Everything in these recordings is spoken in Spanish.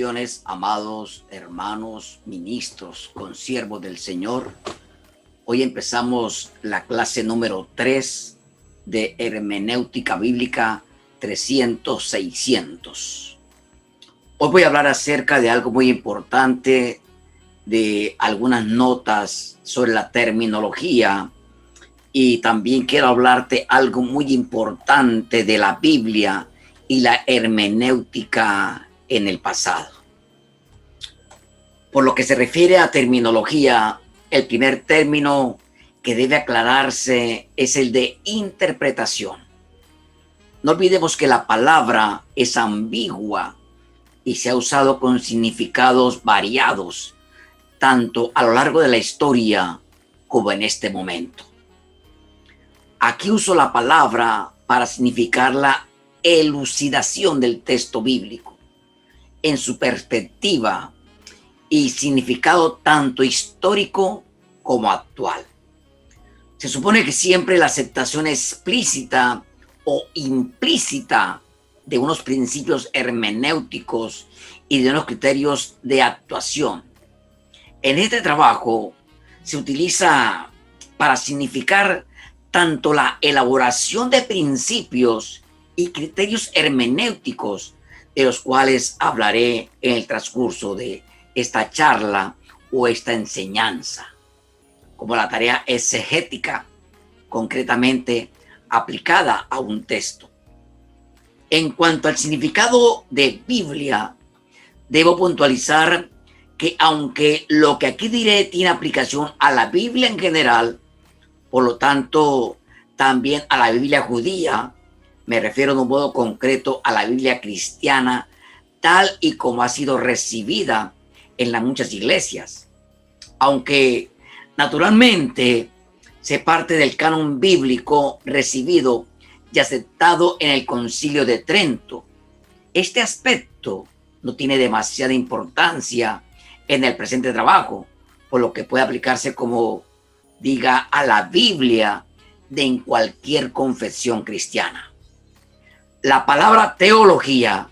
Bendiciones, amados hermanos, ministros, consiervos del Señor. Hoy empezamos la clase número 3 de Hermenéutica Bíblica 300-600. Hoy voy a hablar acerca de algo muy importante, de algunas notas sobre la terminología, y también quiero hablarte algo muy importante de la Biblia y la hermenéutica en el pasado. Por lo que se refiere a terminología, el primer término que debe aclararse es el de interpretación. No olvidemos que la palabra es ambigua y se ha usado con significados variados, tanto a lo largo de la historia como en este momento. Aquí uso la palabra para significar la elucidación del texto bíblico en su perspectiva y significado tanto histórico como actual. Se supone que siempre la aceptación explícita o implícita de unos principios hermenéuticos y de unos criterios de actuación. En este trabajo se utiliza para significar tanto la elaboración de principios y criterios hermenéuticos, de los cuales hablaré en el transcurso de esta charla o esta enseñanza, como la tarea exegética, concretamente aplicada a un texto. En cuanto al significado de Biblia, debo puntualizar que aunque lo que aquí diré tiene aplicación a la Biblia en general, por lo tanto, también a la Biblia judía, me refiero de un modo concreto a la Biblia cristiana, tal y como ha sido recibida en las muchas iglesias. Aunque naturalmente se parte del canon bíblico recibido y aceptado en el Concilio de Trento, este aspecto no tiene demasiada importancia en el presente trabajo, por lo que puede aplicarse como diga a la Biblia de en cualquier confesión cristiana. La palabra teología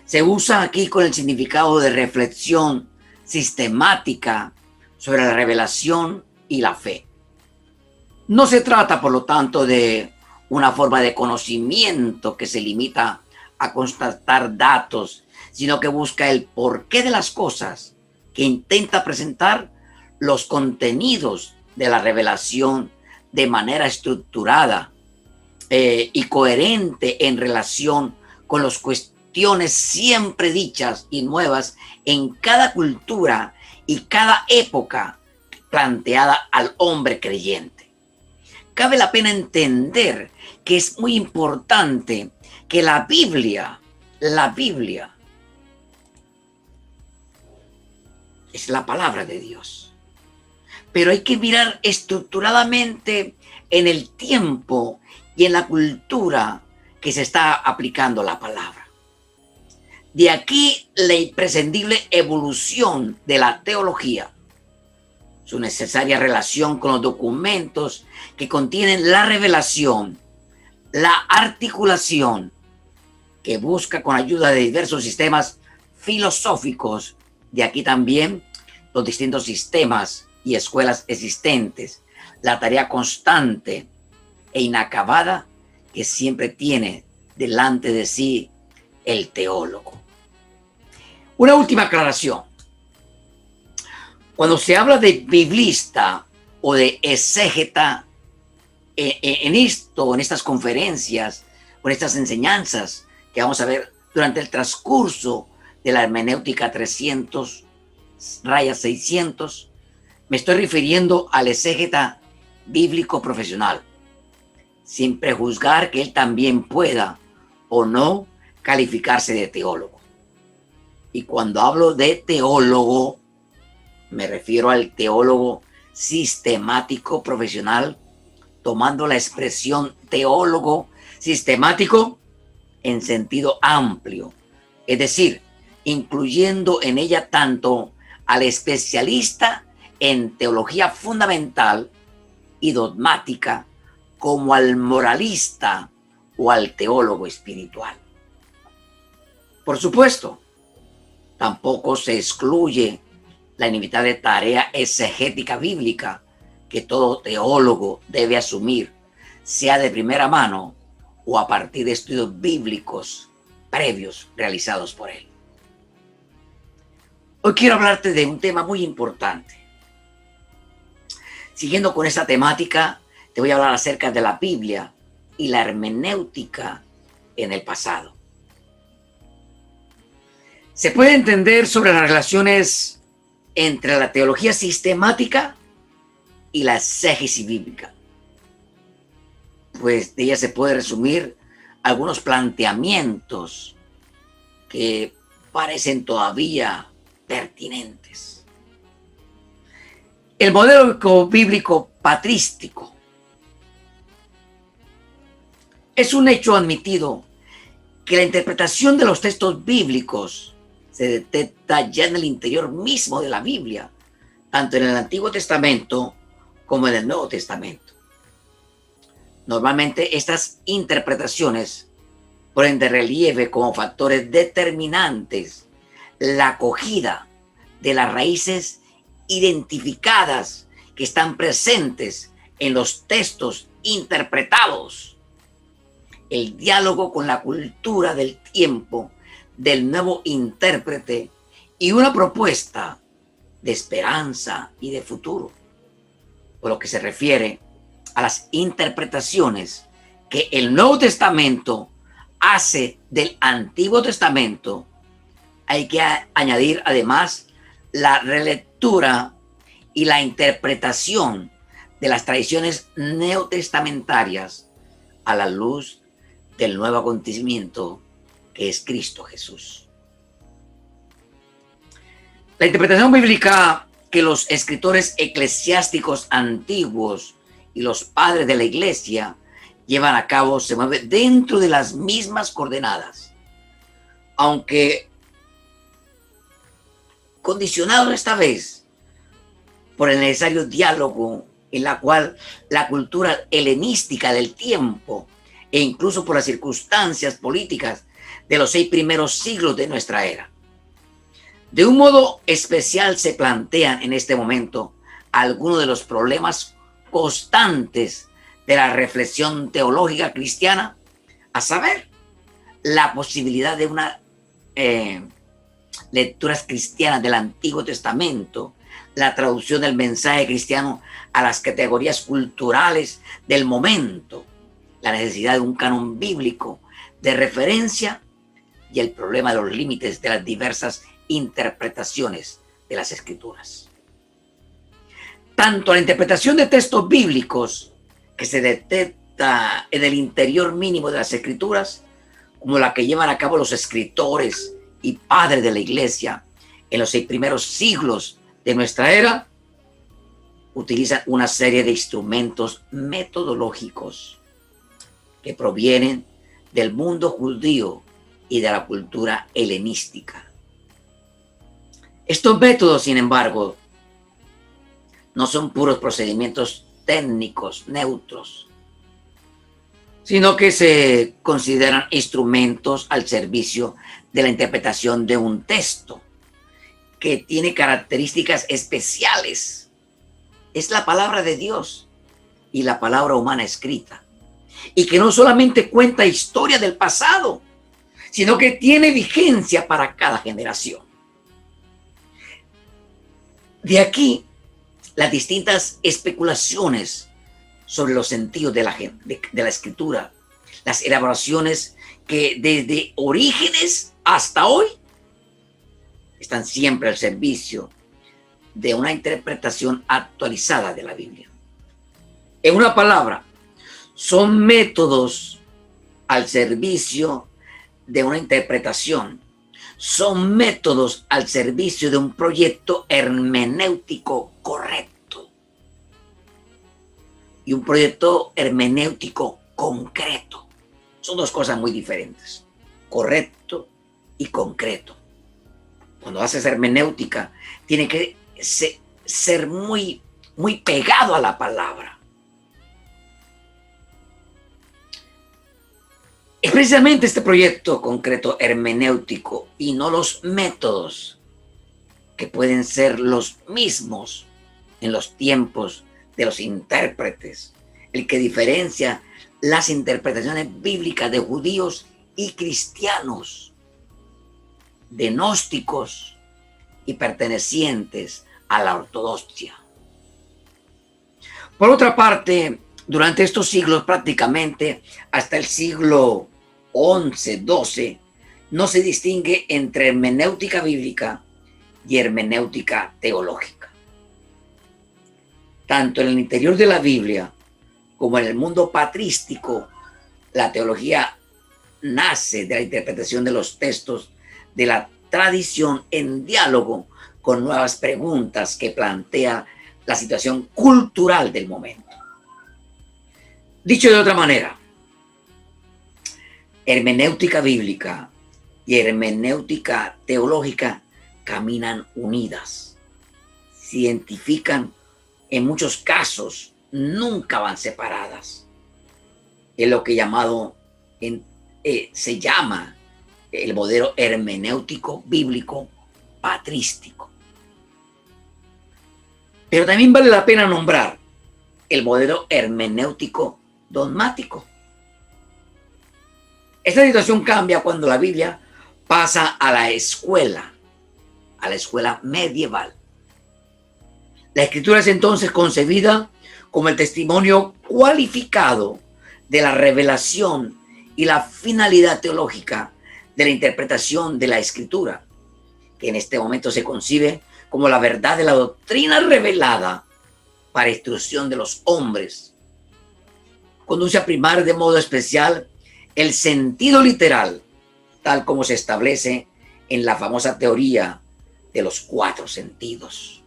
se usa aquí con el significado de reflexión sistemática sobre la revelación y la fe. No se trata, por lo tanto, de una forma de conocimiento que se limita a constatar datos, sino que busca el porqué de las cosas, que intenta presentar los contenidos de la revelación de manera estructurada y coherente en relación con las cuestiones siempre dichas y nuevas en cada cultura y cada época planteada al hombre creyente. Cabe la pena entender que es muy importante que la Biblia es la palabra de Dios. Pero hay que mirar estructuradamente en el tiempo y en la cultura que se está aplicando la palabra. De aquí la imprescindible evolución de la teología, su necesaria relación con los documentos que contienen la revelación, la articulación que busca con ayuda de diversos sistemas filosóficos, de aquí también los distintos sistemas y escuelas existentes, la tarea constante e inacabada que siempre tiene delante de sí el teólogo. Una última aclaración. Cuando se habla de biblista o de exégeta en estas conferencias o en estas enseñanzas que vamos a ver durante el transcurso de la hermenéutica 300-600, me estoy refiriendo al exégeta bíblico profesional, sin prejuzgar que él también pueda o no calificarse de teólogo. Y cuando hablo de teólogo, me refiero al teólogo sistemático profesional, tomando la expresión teólogo sistemático en sentido amplio, es decir, incluyendo en ella tanto al especialista en teología fundamental y dogmática como al moralista o al teólogo espiritual. Por supuesto, Tampoco se excluye la inevitable tarea exegética bíblica que todo teólogo debe asumir, sea de primera mano o a partir de estudios bíblicos previos realizados por él. Hoy quiero hablarte de un tema muy importante. Siguiendo con esta temática, te voy a hablar acerca de la Biblia y la hermenéutica en el pasado. Se puede entender sobre las relaciones entre la teología sistemática y la exégesis bíblica, pues de ella se puede resumir algunos planteamientos que parecen todavía pertinentes. El modelo bíblico patrístico es un hecho admitido que la interpretación de los textos bíblicos se detecta ya en el interior mismo de la Biblia, tanto en el Antiguo Testamento como en el Nuevo Testamento. Normalmente estas interpretaciones ponen de relieve como factores determinantes la acogida de las raíces identificadas que están presentes en los textos interpretados, el diálogo con la cultura del tiempo del nuevo intérprete y una propuesta de esperanza y de futuro. Por lo que se refiere a las interpretaciones que el Nuevo Testamento hace del Antiguo Testamento, hay que añadir además la relectura y la interpretación de las tradiciones neotestamentarias a la luz del nuevo acontecimiento que es Cristo Jesús. La interpretación bíblica que los escritores eclesiásticos antiguos y los padres de la iglesia llevan a cabo se mueve dentro de las mismas coordenadas, aunque condicionado esta vez por el necesario diálogo en la cual la cultura helenística del tiempo e incluso por las circunstancias políticas de los 6 primeros siglos de nuestra era. De un modo especial se plantean en este momento algunos de los problemas constantes de la reflexión teológica cristiana, a saber, la posibilidad de una lecturas cristianas del Antiguo Testamento, la traducción del mensaje cristiano a las categorías culturales del momento, la necesidad de un canon bíblico de referencia y el problema de los límites de las diversas interpretaciones de las Escrituras. Tanto la interpretación de textos bíblicos que se detecta en el interior mínimo de las Escrituras, como la que llevan a cabo los escritores y padres de la iglesia en los 6 primeros siglos de nuestra era, utilizan una serie de instrumentos metodológicos que provienen del mundo judío y de la cultura helenística. Estos métodos, sin embargo, no son puros procedimientos técnicos neutros, sino que se consideran instrumentos al servicio de la interpretación de un texto que tiene características especiales. Es la palabra de Dios y la palabra humana escrita, y que no solamente cuenta historia del pasado, sino que tiene vigencia para cada generación. De aquí las distintas especulaciones sobre los sentidos de la escritura, las elaboraciones que desde orígenes hasta hoy están siempre al servicio de una interpretación actualizada de la Biblia. En una palabra, son métodos al servicio de una interpretación, son métodos al servicio de un proyecto hermenéutico correcto y un proyecto hermenéutico concreto. Son dos cosas muy diferentes, correcto y concreto. Cuando haces hermenéutica, tiene que ser muy pegado a la palabra. Es precisamente este proyecto concreto hermenéutico y no los métodos que pueden ser los mismos en los tiempos de los intérpretes, el que diferencia las interpretaciones bíblicas de judíos y cristianos, de gnósticos y pertenecientes a la ortodoxia. Por otra parte, durante estos siglos, prácticamente hasta el siglo XI-XII, no se distingue entre hermenéutica bíblica y hermenéutica teológica. Tanto en el interior de la Biblia como en el mundo patrístico, la teología nace de la interpretación de los textos de la tradición en diálogo con nuevas preguntas que plantea la situación cultural del momento. Dicho de otra manera, hermenéutica bíblica y hermenéutica teológica caminan unidas, se identifican, en muchos casos nunca van separadas. Es lo que se llama el modelo hermenéutico bíblico patrístico. Pero también vale la pena nombrar el modelo hermenéutico dogmático. Esta situación cambia cuando la Biblia pasa a la escuela medieval. La escritura es entonces concebida como el testimonio cualificado de la revelación y la finalidad teológica de la interpretación de la escritura, que en este momento se concibe como la verdad de la doctrina revelada para instrucción de los hombres. Conduce a primar de modo especial el sentido literal, tal como se establece en la famosa teoría de los 4 sentidos.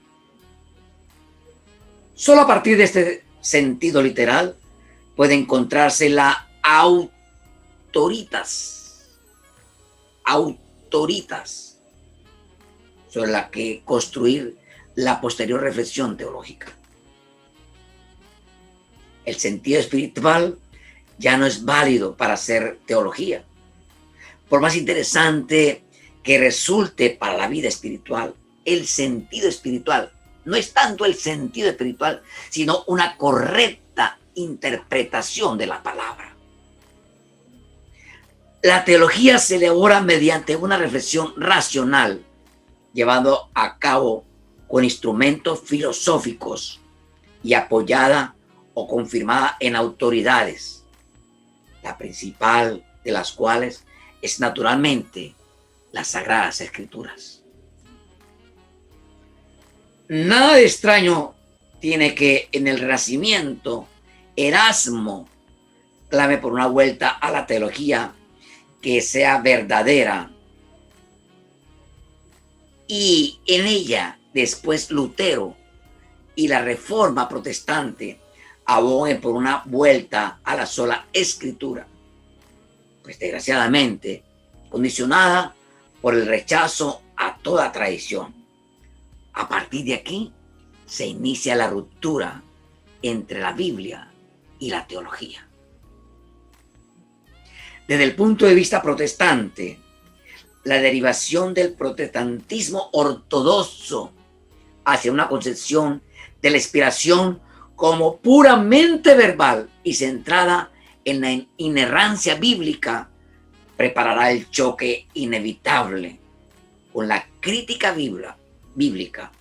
Solo a partir de este sentido literal puede encontrarse la autoritas sobre la que construir la posterior reflexión teológica. El sentido espiritual ya no es válido para hacer teología. Por más interesante que resulte para la vida espiritual, el sentido espiritual no es tanto el sentido espiritual, sino una correcta interpretación de la palabra. La teología se elabora mediante una reflexión racional, llevado a cabo con instrumentos filosóficos y apoyada o confirmada en autoridades, la principal de las cuales es naturalmente las Sagradas Escrituras. Nada de extraño tiene que en el Renacimiento Erasmo clame por una vuelta a la teología que sea verdadera, y en ella después Lutero y la Reforma Protestante aboguen por una vuelta a la sola Escritura, pues desgraciadamente condicionada por el rechazo a toda tradición. A partir de aquí se inicia la ruptura entre la Biblia y la teología. Desde el punto de vista protestante, la derivación del protestantismo ortodoxo hacia una concepción de la inspiración como puramente verbal y centrada en la inerrancia bíblica preparará el choque inevitable con la crítica bíblica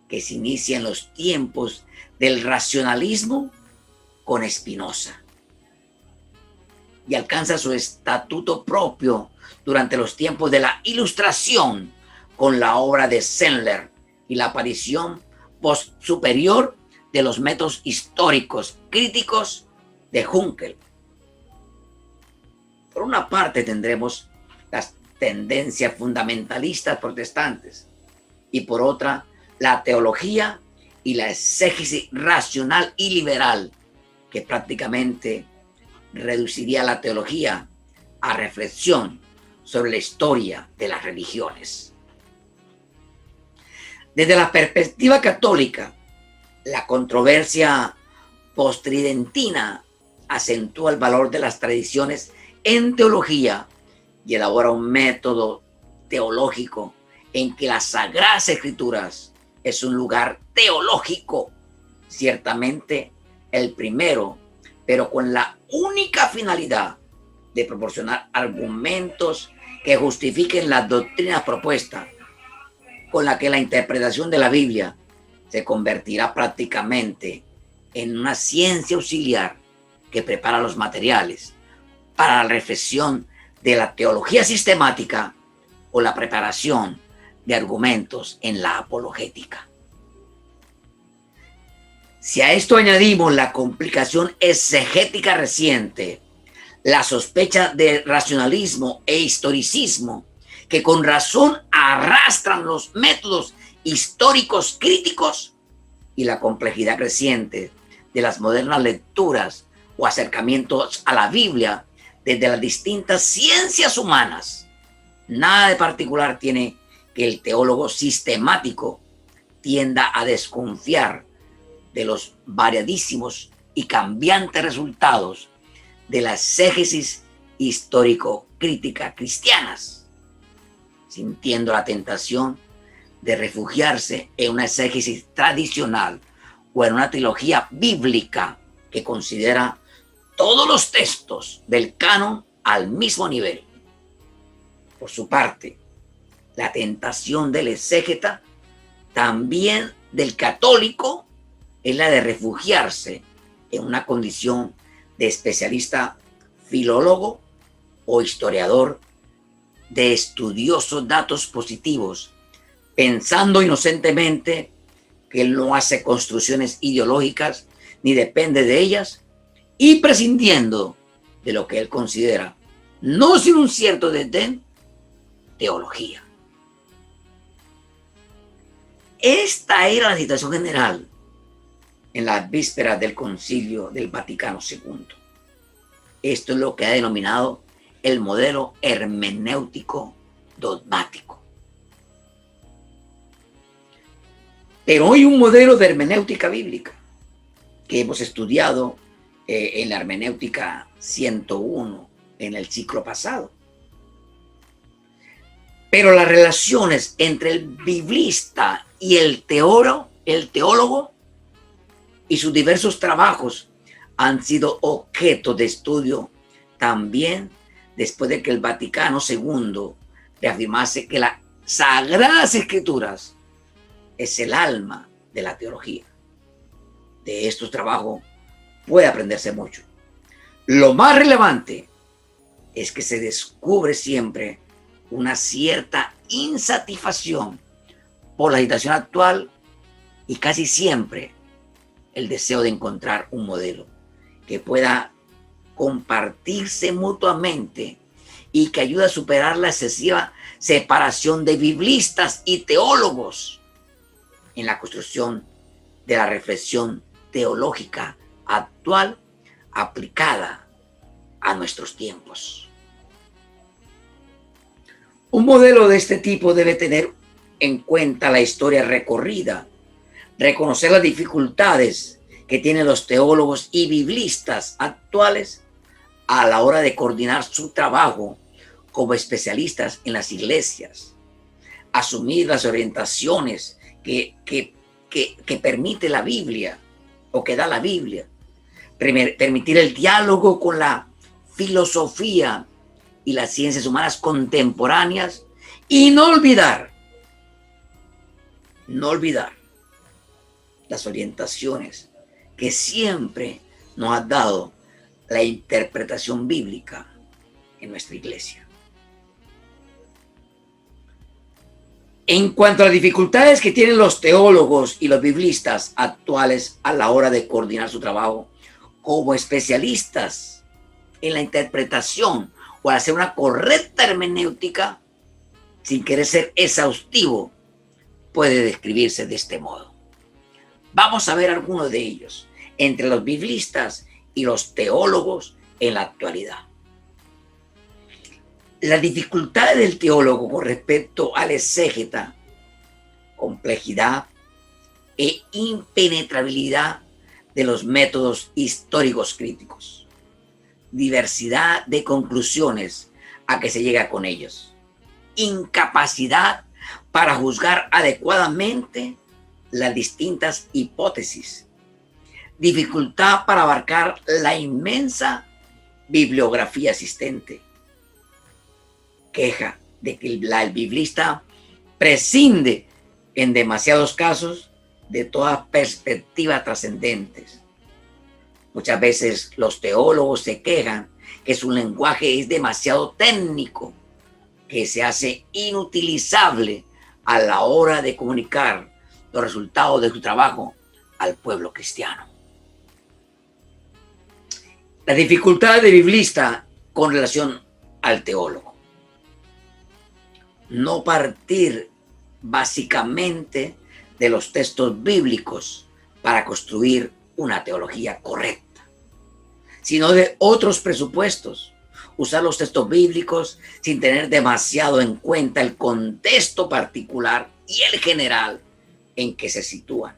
que se inicia en los tiempos del racionalismo con Spinoza y alcanza su estatuto propio durante los tiempos de la Ilustración con la obra de Sandler y la aparición post-superior de los métodos históricos críticos de Hunkel. Por una parte tendremos las tendencias fundamentalistas protestantes y por otra la teología y la exégesis racional y liberal, que prácticamente reduciría la teología a reflexión sobre la historia de las religiones. Desde la perspectiva católica, la controversia postridentina acentúa el valor de las tradiciones en teología y elabora un método teológico en que las Sagradas Escrituras es un lugar teológico, ciertamente el primero, pero con la única finalidad de proporcionar argumentos que justifiquen las doctrinas propuestas, con la que la interpretación de la Biblia se convertirá prácticamente en una ciencia auxiliar que prepara los materiales para la reflexión de la teología sistemática o la preparación de argumentos en la apologética. Si a esto añadimos la complicación exegética reciente, la sospecha de racionalismo e historicismo que con razón arrastran los métodos históricos críticos y la complejidad creciente de las modernas lecturas o acercamientos a la Biblia desde las distintas ciencias humanas, nada de particular tiene que el teólogo sistemático tienda a desconfiar de los variadísimos y cambiantes resultados de la exégesis histórico-crítica cristianas, sintiendo la tentación de refugiarse en una exégesis tradicional o en una trilogía bíblica que considera todos los textos del canon al mismo nivel. Por su parte, la tentación del exégeta, también del católico, es la de refugiarse en una condición de especialista filólogo o historiador de estudiosos datos positivos, pensando inocentemente que él no hace construcciones ideológicas ni depende de ellas, y prescindiendo de lo que él considera, no sin un cierto desdén, teología. Esta era la situación general en las vísperas del Concilio del Vaticano II. Esto es lo que ha denominado el modelo hermenéutico dogmático. Pero hoy un modelo de hermenéutica bíblica que hemos estudiado en la hermenéutica 101 en el ciclo pasado. Pero las relaciones entre el biblista y el teólogo y sus diversos trabajos han sido objeto de estudio también después de que el Vaticano II reafirmase que las Sagradas Escrituras es el alma de la teología. De estos trabajos puede aprenderse mucho. Lo más relevante es que se descubre siempre una cierta insatisfacción por la situación actual y casi siempre el deseo de encontrar un modelo que pueda compartirse mutuamente y que ayude a superar la excesiva separación de biblistas y teólogos en la construcción de la reflexión teológica actual aplicada a nuestros tiempos. Un modelo de este tipo debe tener en cuenta la historia recorrida, reconocer las dificultades que tienen los teólogos y biblistas actuales a la hora de coordinar su trabajo como especialistas en las iglesias, asumir las orientaciones que permite la Biblia o que da la Biblia, permitir el diálogo con la filosofía y las ciencias humanas contemporáneas y no olvidar las orientaciones que siempre nos ha dado la interpretación bíblica en nuestra iglesia. En cuanto a las dificultades que tienen los teólogos y los biblistas actuales a la hora de coordinar su trabajo como especialistas en la interpretación o hacer una correcta hermenéutica, sin querer ser exhaustivo, puede describirse de este modo. Vamos a ver algunos de ellos entre los biblistas y los teólogos en la actualidad. Las dificultades del teólogo con respecto al exégeta, complejidad e impenetrabilidad de los métodos históricos críticos. diversidad de conclusiones a que se llega con ellos, incapacidad para juzgar adecuadamente las distintas hipótesis, dificultad para abarcar la inmensa bibliografía existente, queja de que el biblista prescinde en demasiados casos de todas perspectivas trascendentes. Muchas veces los teólogos se quejan que su lenguaje es demasiado técnico, que se hace inutilizable a la hora de comunicar los resultados de su trabajo al pueblo cristiano. La dificultad del biblista con relación al teólogo. No partir básicamente de los textos bíblicos para construir una teología correcta, sino de otros presupuestos. Usar los textos bíblicos sin tener demasiado en cuenta el contexto particular y el general en que se sitúan.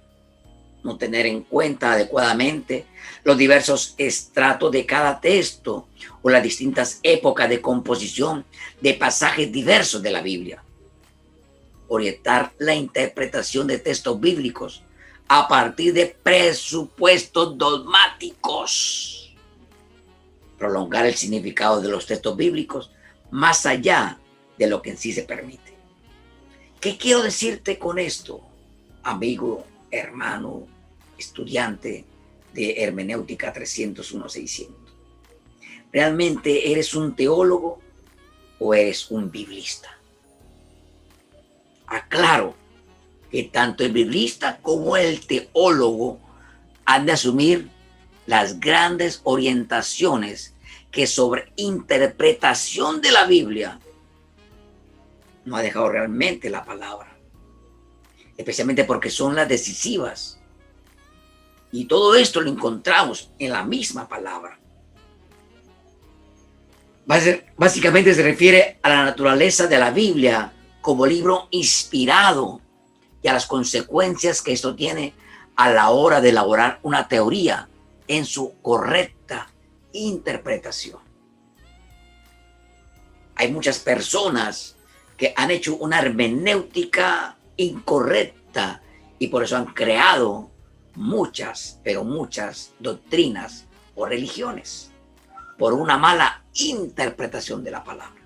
No tener en cuenta adecuadamente los diversos estratos de cada texto o las distintas épocas de composición de pasajes diversos de la Biblia. Orientar la interpretación de textos bíblicos a partir de presupuestos dogmáticos. Prolongar el significado de los textos bíblicos más allá de lo que en sí se permite. ¿Qué quiero decirte con esto, amigo, hermano, estudiante de Hermenéutica 301-600? ¿Realmente eres un teólogo o eres un biblista? Aclaro que tanto el biblista como el teólogo han de asumir las grandes orientaciones que sobre interpretación de la Biblia no ha dejado realmente la palabra, especialmente porque son las decisivas. Y todo esto lo encontramos en la misma palabra. Básicamente se refiere a la naturaleza de la Biblia como libro inspirado y a las consecuencias que esto tiene a la hora de elaborar una teoría en su correcta interpretación. Hay muchas personas que han hecho una hermenéutica incorrecta y por eso han creado muchas, pero muchas doctrinas o religiones por una mala interpretación de la palabra.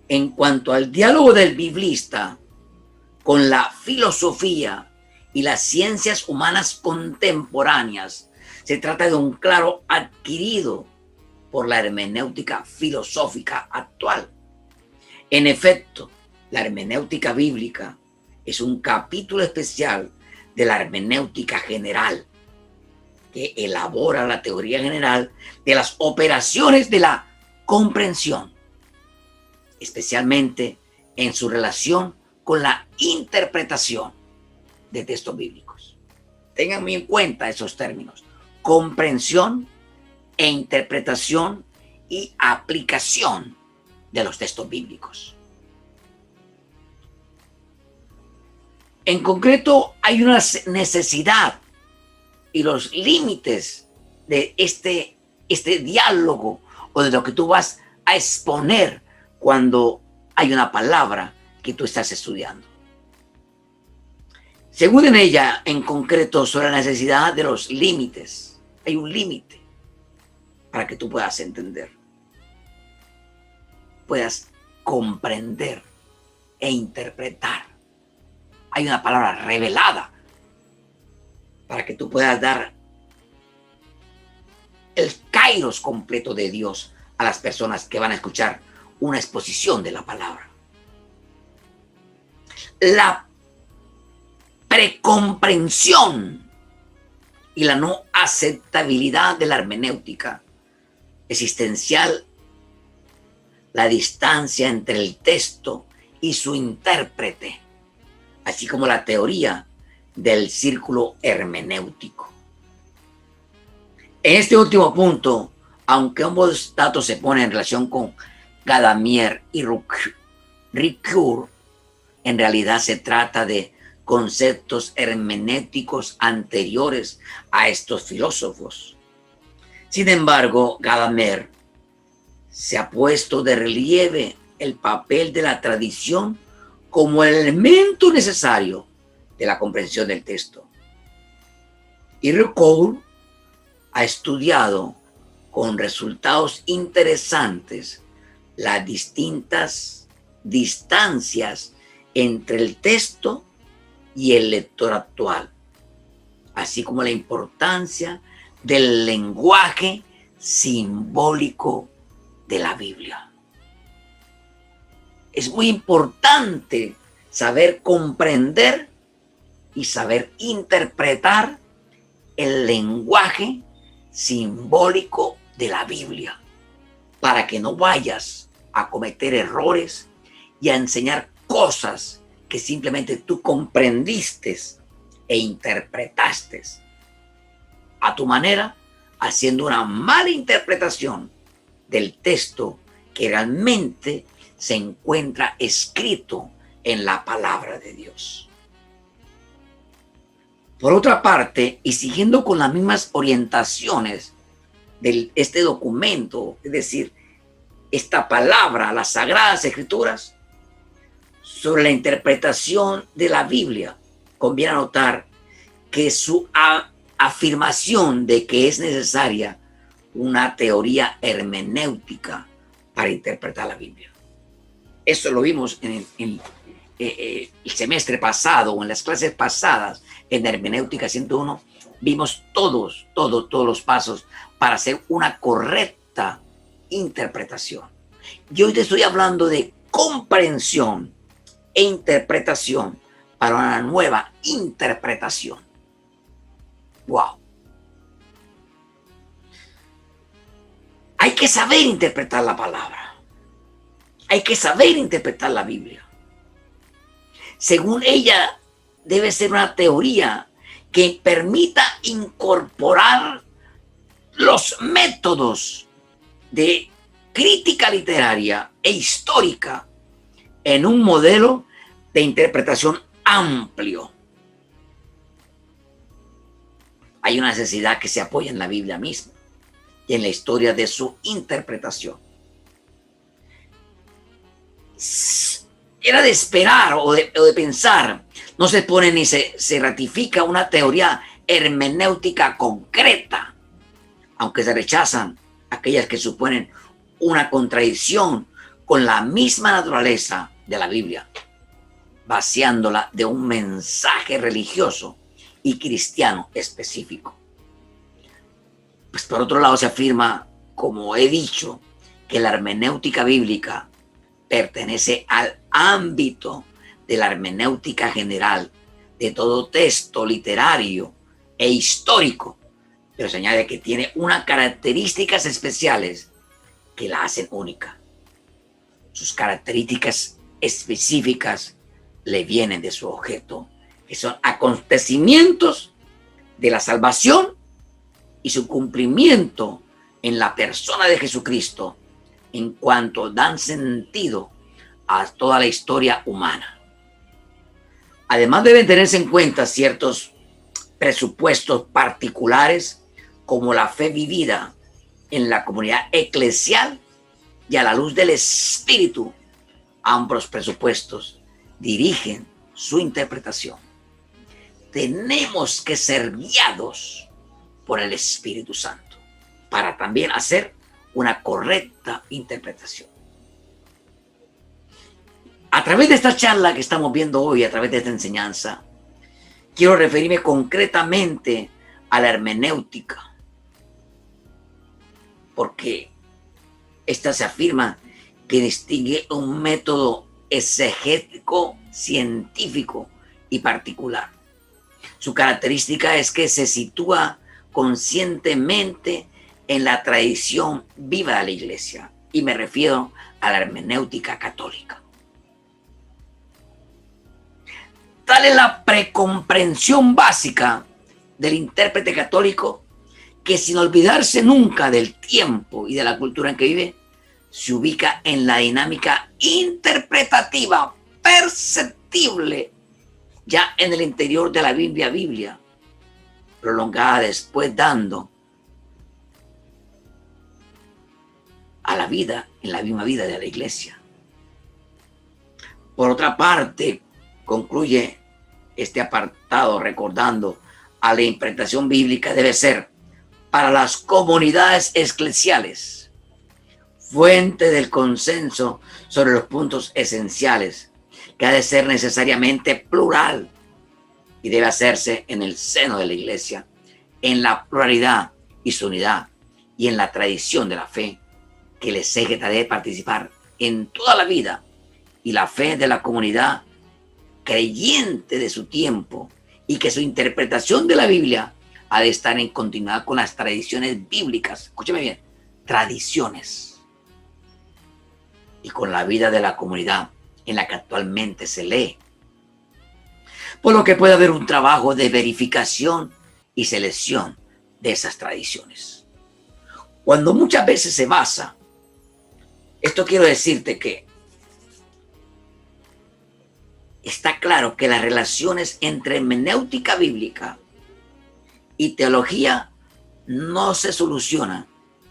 En cuanto al diálogo del biblista con la filosofía y las ciencias humanas contemporáneas, se trata de un claro adquirido por la hermenéutica filosófica actual. En efecto, la hermenéutica bíblica es un capítulo especial de la hermenéutica general, que elabora la teoría general de las operaciones de la comprensión, especialmente en su relación con la interpretación de textos bíblicos. Tengan muy en cuenta esos términos: comprensión e interpretación y aplicación de los textos bíblicos. En concreto, hay una necesidad y los límites de este diálogo o de lo que tú vas a exponer cuando hay una palabra que tú estás estudiando. Según en ella, en concreto, sobre la necesidad de los límites. Hay un límite para que tú puedas entender, puedas comprender e interpretar. Hay una palabra revelada para que tú puedas dar el kairos completo de Dios a las personas que van a escuchar una exposición de la palabra. La precomprensión y la no aceptabilidad de la hermenéutica existencial, la distancia entre el texto y su intérprete, así como la teoría del círculo hermenéutico. En este último punto, aunque ambos datos se ponen en relación con Gadamer y Ricoeur, en realidad se trata de conceptos hermenéuticos anteriores a estos filósofos. Sin embargo, Gadamer se ha puesto de relieve el papel de la tradición como el elemento necesario de la comprensión del texto. Y Cole ha estudiado con resultados interesantes las distintas distancias entre el texto y el lector actual, así como la importancia del lenguaje simbólico de la Biblia. Es muy importante saber comprender y saber interpretar el lenguaje simbólico de la Biblia para que no vayas a cometer errores y a enseñar cosas que simplemente tú comprendiste e interpretaste a tu manera, haciendo una mala interpretación del texto que realmente se encuentra escrito en la palabra de Dios. Por otra parte, y siguiendo con las mismas orientaciones de este documento, es decir, esta palabra, las Sagradas Escrituras, sobre la interpretación de la Biblia, conviene anotar que su afirmación de que es necesaria una teoría hermenéutica para interpretar la Biblia. Eso lo vimos en el semestre pasado o en las clases pasadas en hermenéutica 101. Vimos todos los pasos para hacer una correcta interpretación. Y hoy te estoy hablando de comprensión e interpretación para una nueva interpretación. ¡Wow! Hay que saber interpretar la palabra. Hay que saber interpretar la Biblia. Según ella, debe ser una teoría que permita incorporar los métodos de crítica literaria e histórica en un modelo de interpretación amplio. Hay una necesidad que se apoya en la Biblia misma y en la historia de su interpretación. Era de esperar o de pensar, no se pone ni se ratifica una teoría hermenéutica concreta, aunque se rechazan aquellas que suponen una contradicción con la misma naturaleza de la Biblia, vaciándola de un mensaje religioso y cristiano específico. Pues por otro lado se afirma, como he dicho, que la hermenéutica bíblica pertenece al ámbito de la hermenéutica general de todo texto literario e histórico, pero se añade que tiene unas características especiales que la hacen única. Sus características específicas le vienen de su objeto, que son acontecimientos de la salvación y su cumplimiento en la persona de Jesucristo, en cuanto dan sentido a toda la historia humana. Además, deben tenerse en cuenta ciertos presupuestos particulares, como la fe vivida en la comunidad eclesial y a la luz del Espíritu. Ambos presupuestos dirigen su interpretación. Tenemos que ser guiados por el Espíritu Santo para también hacer una correcta interpretación. A través de esta charla que estamos viendo hoy, a través de esta enseñanza, quiero referirme concretamente a la hermenéutica, porque esta se afirma que distingue un método exegético, científico y particular. Su característica es que se sitúa conscientemente en la tradición viva de la Iglesia, y me refiero a la hermenéutica católica. Tal es la precomprensión básica del intérprete católico, que sin olvidarse nunca del tiempo y de la cultura en que vive, se ubica en la dinámica interpretativa perceptible ya en el interior de la Biblia, prolongada después, dando a la vida, en la misma vida de la iglesia. Por otra parte, concluye este apartado recordando a la interpretación bíblica debe ser para las comunidades eclesiales, fuente del consenso sobre los puntos esenciales, que ha de ser necesariamente plural y debe hacerse en el seno de la iglesia, en la pluralidad y su unidad y en la tradición de la fe, que el exégeta debe participar en toda la vida y la fe de la comunidad creyente de su tiempo, y que su interpretación de la Biblia ha de estar en continuidad con las tradiciones bíblicas. Escúcheme bien, tradiciones. Y con la vida de la comunidad en la que actualmente se lee. Por lo que puede haber un trabajo de verificación y selección de esas tradiciones. Cuando muchas veces se basa, esto quiero decirte que está claro que las relaciones entre hermenéutica bíblica y teología no se solucionan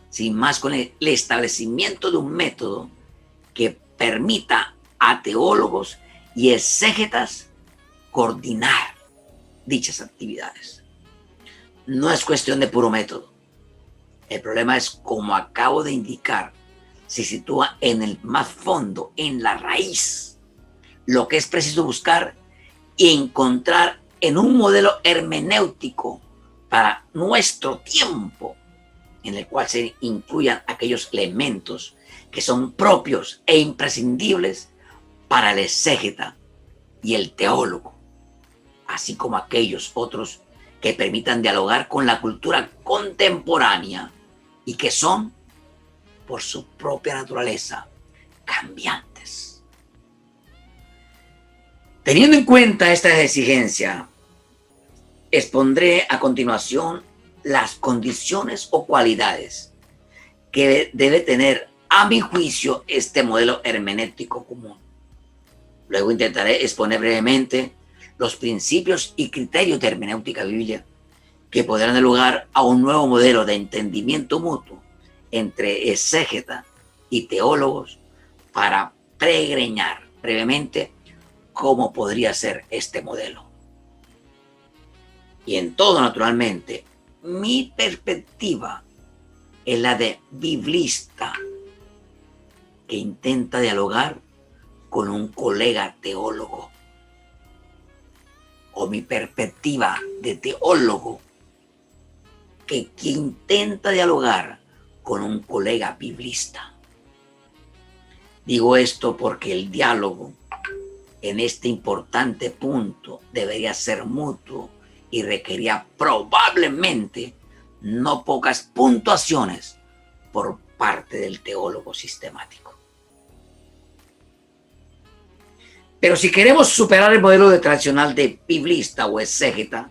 sin más con el establecimiento de un método que permita a teólogos y exégetas coordinar dichas actividades. No es cuestión de puro método. El problema es, como acabo de indicar, se sitúa en el más fondo, en la raíz. Lo que es preciso buscar y encontrar en un modelo hermenéutico para nuestro tiempo, en el cual se incluyan aquellos elementos que son propios e imprescindibles para el exégeta y el teólogo, así como aquellos otros que permitan dialogar con la cultura contemporánea y que son, por su propia naturaleza, cambiantes. Teniendo en cuenta esta exigencia, expondré a continuación las condiciones o cualidades que debe tener, a mi juicio, este modelo hermenéutico común. Luego intentaré exponer brevemente los principios y criterios de hermenéutica bíblica que podrán dar lugar a un nuevo modelo de entendimiento mutuo entre exégeta y teólogos para pregreñar brevemente cómo podría ser este modelo. Y en todo, naturalmente, mi perspectiva es la de biblista que intenta dialogar con un colega teólogo, o mi perspectiva de teólogo que intenta dialogar con un colega biblista. Digo esto porque el diálogo en este importante punto debería ser mutuo y requería probablemente no pocas puntuaciones por parte del teólogo sistemático. Pero si queremos superar el modelo tradicional de biblista o exégeta,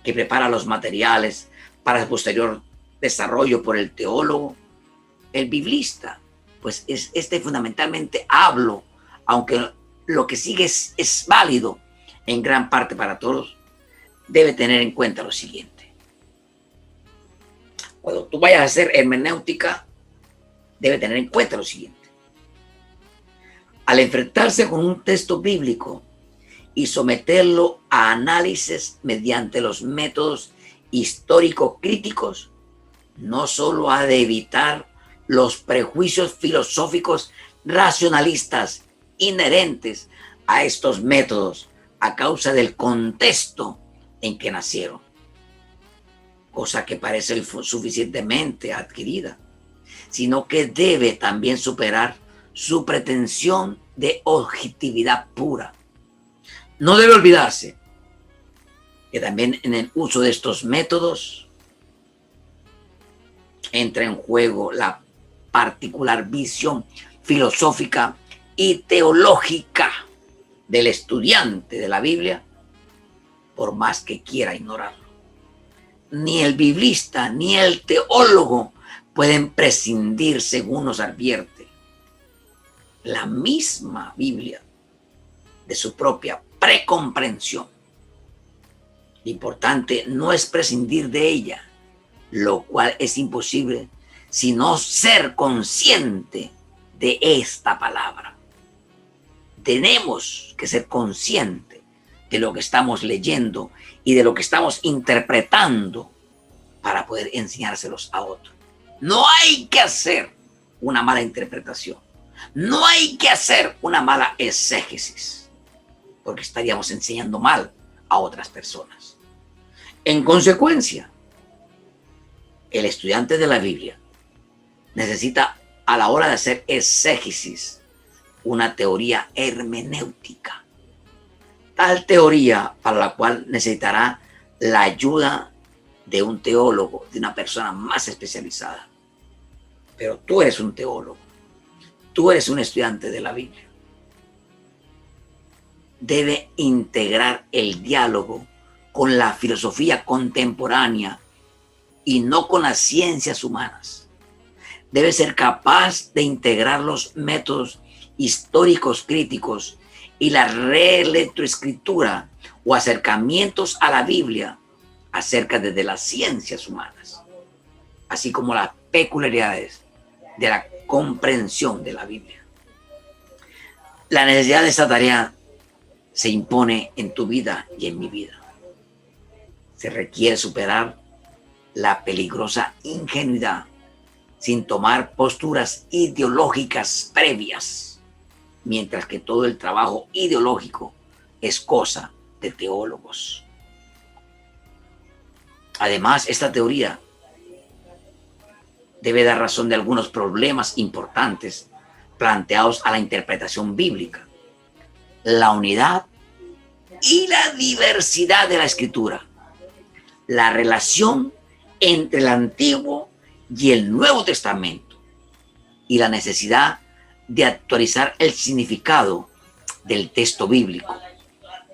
que prepara los materiales para el posterior desarrollo por el teólogo, el biblista, pues es fundamentalmente hablo, aunque lo que sigue es válido en gran parte para todos, debe tener en cuenta lo siguiente. Cuando tú vayas a hacer hermenéutica, debe tener en cuenta lo siguiente. Al enfrentarse con un texto bíblico y someterlo a análisis mediante los métodos histórico-críticos, no solo ha de evitar los prejuicios filosóficos racionalistas inherentes a estos métodos a causa del contexto en que nacieron, cosa que parece suficientemente adquirida, sino que debe también superar su pretensión de objetividad pura. No debe olvidarse que también en el uso de estos métodos entra en juego la particular visión filosófica y teológica del estudiante de la Biblia, por más que quiera ignorarlo. Ni el biblista ni el teólogo pueden prescindir, según nos advierte la misma Biblia, de su propia precomprensión. Lo importante no es prescindir de ella, lo cual es imposible sino ser consciente de esta palabra. Tenemos que ser conscientes de lo que estamos leyendo y de lo que estamos interpretando para poder enseñárselos a otros. No hay que hacer una mala interpretación. No hay que hacer una mala exégesis, porque estaríamos enseñando mal a otras personas. En consecuencia, el estudiante de la Biblia necesita, a la hora de hacer exégesis, una teoría hermenéutica. Tal teoría para la cual necesitará la ayuda de un teólogo, de una persona más especializada. Pero tú eres un teólogo. Tú eres un estudiante de la Biblia. Debe integrar el diálogo con la filosofía contemporánea y no con las ciencias humanas. Debe ser capaz de integrar los métodos históricos críticos y la relectoescritura o acercamientos a la Biblia acerca de las ciencias humanas, así como las peculiaridades de la comprensión de la Biblia. La necesidad de esta tarea se impone en tu vida y en mi vida. Se requiere superar la peligrosa ingenuidad sin tomar posturas ideológicas previas, mientras que todo el trabajo ideológico es cosa de teólogos. Además, esta teoría debe dar razón de algunos problemas importantes planteados a la interpretación bíblica: la unidad y la diversidad de la Escritura, la relación entre el Antiguo y el Nuevo Testamento y la necesidad de actualizar el significado del texto bíblico,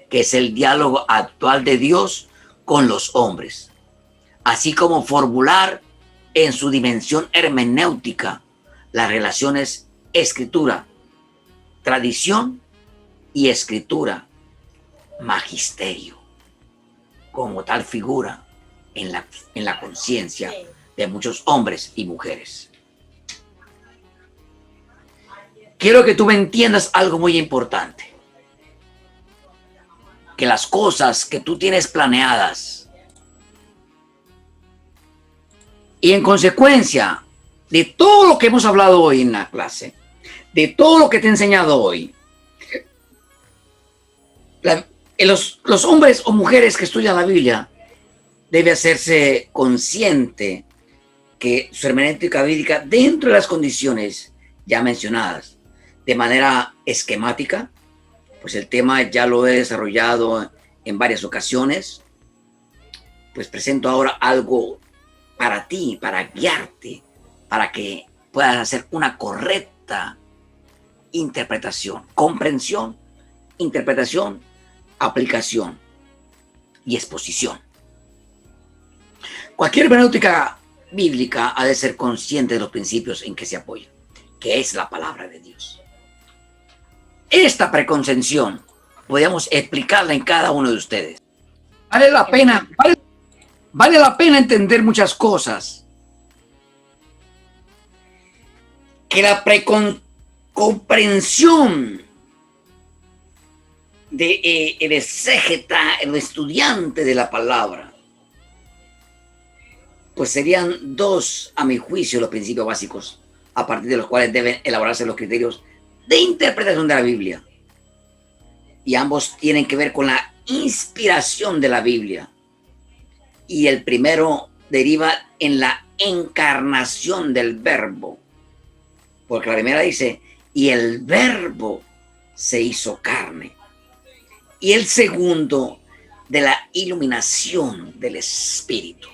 que es el diálogo actual de Dios con los hombres, así como formular en su dimensión hermenéutica las relaciones escritura, tradición y escritura, magisterio, como tal figura en la conciencia de muchos hombres y mujeres. Quiero que tú me entiendas algo muy importante: que las cosas que tú tienes planeadas y en consecuencia de todo lo que hemos hablado hoy en la clase, de todo lo que te he enseñado hoy, los hombres o mujeres que estudian la Biblia debe hacerse consciente que su hermenéutica bíblica, dentro de las condiciones ya mencionadas, de manera esquemática, pues el tema ya lo he desarrollado en varias ocasiones, pues presento ahora algo para ti, para guiarte, para que puedas hacer una correcta interpretación, comprensión, interpretación, aplicación y exposición. Cualquier hermenéutica bíblica ha de ser consciente de los principios en que se apoya, que es la palabra de Dios. Esta preconcepción podemos explicarla en cada uno de ustedes. Vale la pena entender muchas cosas. Que la precomprensión de el exégeta, el estudiante de la palabra, pues serían dos, a mi juicio, los principios básicos a partir de los cuales deben elaborarse los criterios de interpretación de la Biblia. Y ambos tienen que ver con la inspiración de la Biblia. Y el primero deriva en la encarnación del verbo. Porque la primera dice, y el verbo se hizo carne. Y el segundo, de la iluminación del Espíritu.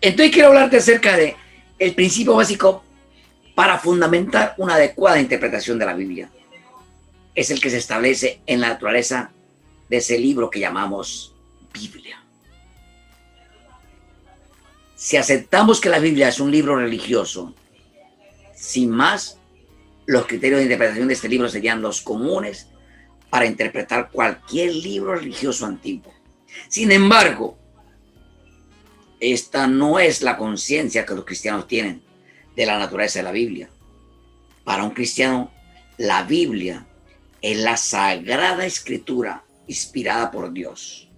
Entonces quiero hablarte acerca de el principio básico para fundamentar una adecuada interpretación de la Biblia. Es el que se establece en la naturaleza de ese libro que llamamos Biblia. Si aceptamos que la Biblia es un libro religioso, sin más, los criterios de interpretación de este libro serían los comunes para interpretar cualquier libro religioso antiguo. Sin embargo, Esta no es la conciencia que los cristianos tienen de la naturaleza de la Biblia. Para un cristiano, la Biblia es la sagrada escritura inspirada por Dios.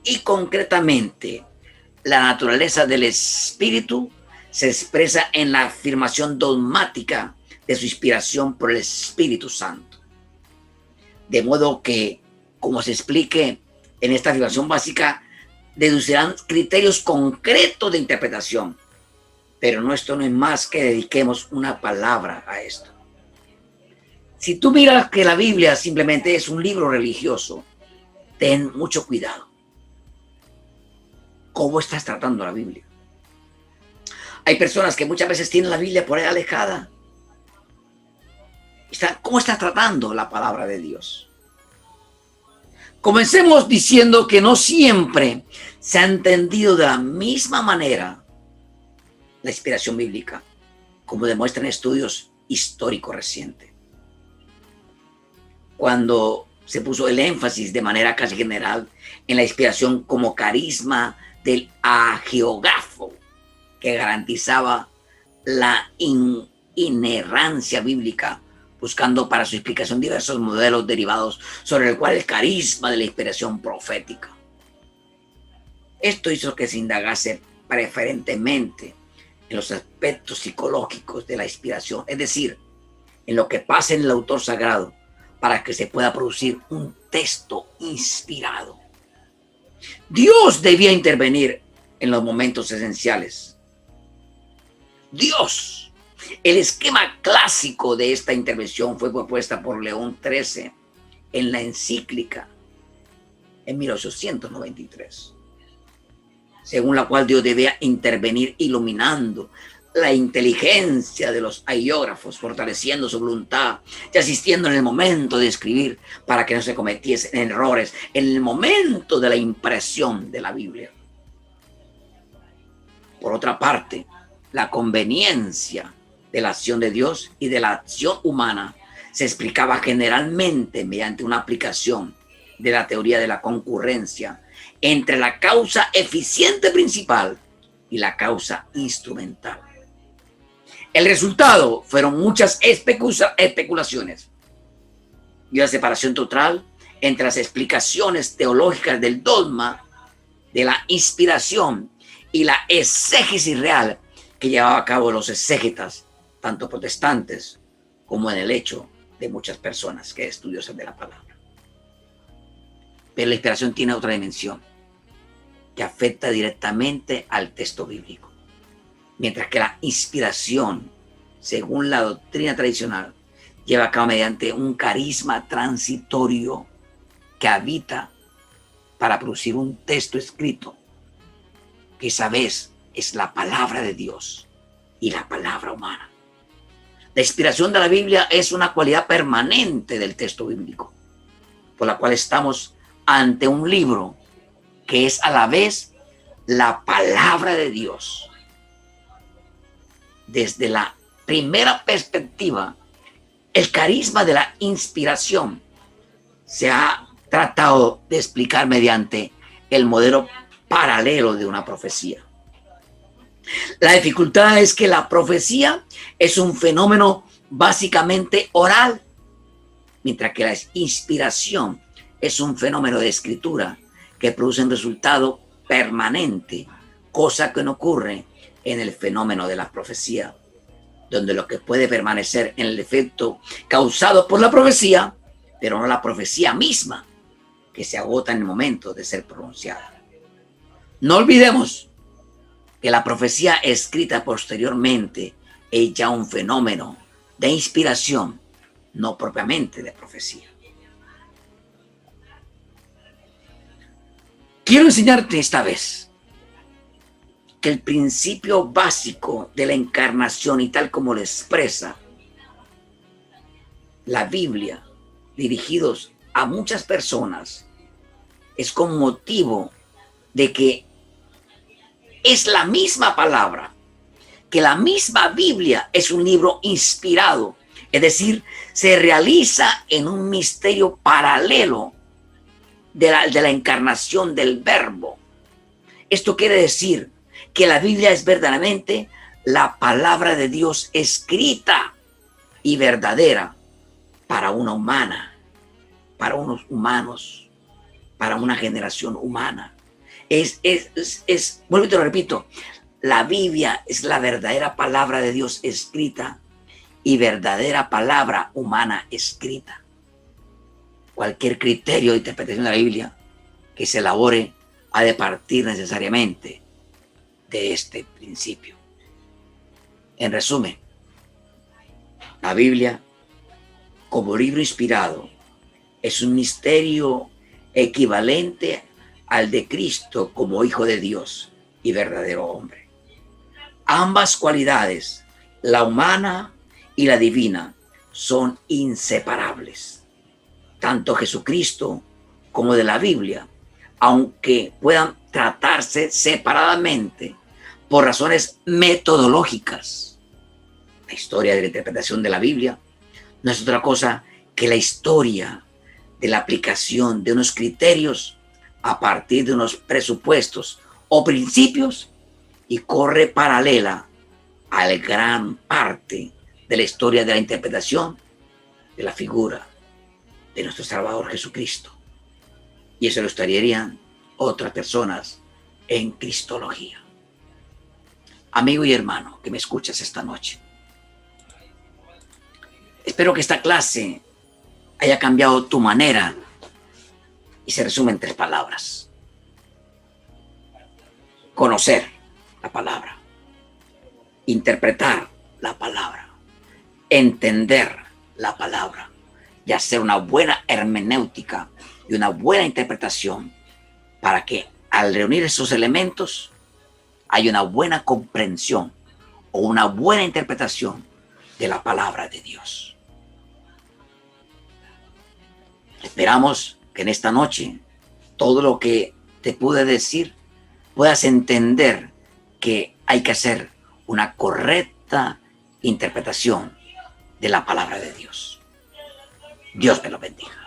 Y concretamente, la naturaleza del Espíritu se expresa en la afirmación dogmática de su inspiración por el Espíritu Santo. De modo que, como se explique en esta afirmación básica, deducirán criterios concretos de interpretación. Pero esto no es más que dediquemos una palabra a esto. Si tú miras que la Biblia simplemente es un libro religioso, ten mucho cuidado. ¿Cómo estás tratando la Biblia? Hay personas que muchas veces tienen la Biblia por ahí alejada. ¿Cómo estás tratando la palabra de Dios? Comencemos diciendo que no siempre se ha entendido de la misma manera la inspiración bíblica, como demuestran estudios históricos recientes. Cuando se puso el énfasis de manera casi general en la inspiración como carisma del agiógrafo, que garantizaba la inerrancia bíblica, buscando para su explicación diversos modelos derivados sobre el cual el carisma de la inspiración profética. Esto hizo que se indagase preferentemente en los aspectos psicológicos de la inspiración, es decir, en lo que pasa en el autor sagrado para que se pueda producir un texto inspirado. Dios debía intervenir en los momentos esenciales. Dios. El esquema clásico de esta intervención fue propuesta por León XIII en la encíclica en 1893, según la cual Dios debía intervenir iluminando la inteligencia de los agiógrafos, fortaleciendo su voluntad y asistiendo en el momento de escribir para que no se cometiesen errores en el momento de la impresión de la Biblia. Por otra parte, la conveniencia de la acción de Dios y de la acción humana se explicaba generalmente mediante una aplicación de la teoría de la concurrencia entre la causa eficiente principal y la causa instrumental. El resultado fueron muchas especulaciones y la separación total entre las explicaciones teológicas del dogma de la inspiración y la exégesis real que llevaba a cabo los exégetas, tanto protestantes como en el hecho de muchas personas que estudiosan de la palabra. Pero la inspiración tiene otra dimensión que afecta directamente al texto bíblico, mientras que la inspiración, según la doctrina tradicional, lleva a cabo mediante un carisma transitorio que habita para producir un texto escrito, que esa vez es la palabra de Dios y la palabra humana. La inspiración de la Biblia es una cualidad permanente del texto bíblico, por la cual estamos ante un libro que es a la vez la palabra de Dios. Desde la primera perspectiva, el carisma de la inspiración se ha tratado de explicar mediante el modelo paralelo de una profecía. La dificultad es que la profecía es un fenómeno básicamente oral, mientras que la inspiración es un fenómeno de escritura que produce un resultado permanente, cosa que no ocurre en el fenómeno de la profecía, donde lo que puede permanecer en el efecto causado por la profecía, pero no la profecía misma, que se agota en el momento de ser pronunciada. No olvidemos que la profecía escrita posteriormente es ya un fenómeno de inspiración, no propiamente de profecía. Quiero enseñarte esta vez que el principio básico de la encarnación y tal como lo expresa la Biblia, dirigidos a muchas personas, es con motivo de que es la misma palabra, que la misma Biblia es un libro inspirado, es decir, se realiza en un misterio paralelo de la encarnación del Verbo. Esto quiere decir que la Biblia es verdaderamente la palabra de Dios escrita y verdadera para una humana, para unos humanos, para una generación humana. Vuelvo y te lo repito, la Biblia es la verdadera palabra de Dios escrita y verdadera palabra humana escrita. Cualquier criterio de interpretación de la Biblia que se elabore ha de partir necesariamente de este principio. En resumen, la Biblia, como libro inspirado, es un misterio equivalente al de Cristo como Hijo de Dios y verdadero hombre. Ambas cualidades, la humana y la divina, son inseparables. Tanto Jesucristo como de la Biblia, aunque puedan tratarse separadamente por razones metodológicas. La historia de la interpretación de la Biblia no es otra cosa que la historia de la aplicación de unos criterios a partir de unos presupuestos o principios y corre paralela a la gran parte de la historia de la interpretación de la figura de nuestro Salvador Jesucristo. Y eso lo estudiarían otras personas en Cristología. Amigo y hermano que me escuchas esta noche, espero que esta clase haya cambiado tu manera y se resume en 3 palabras. Conocer la palabra, interpretar la palabra, entender la palabra y hacer una buena hermenéutica y una buena interpretación para que al reunir esos elementos haya una buena comprensión o una buena interpretación de la palabra de Dios. Esperamos que en esta noche todo lo que te pude decir puedas entender que hay que hacer una correcta interpretación de la palabra de Dios. Dios me lo bendiga.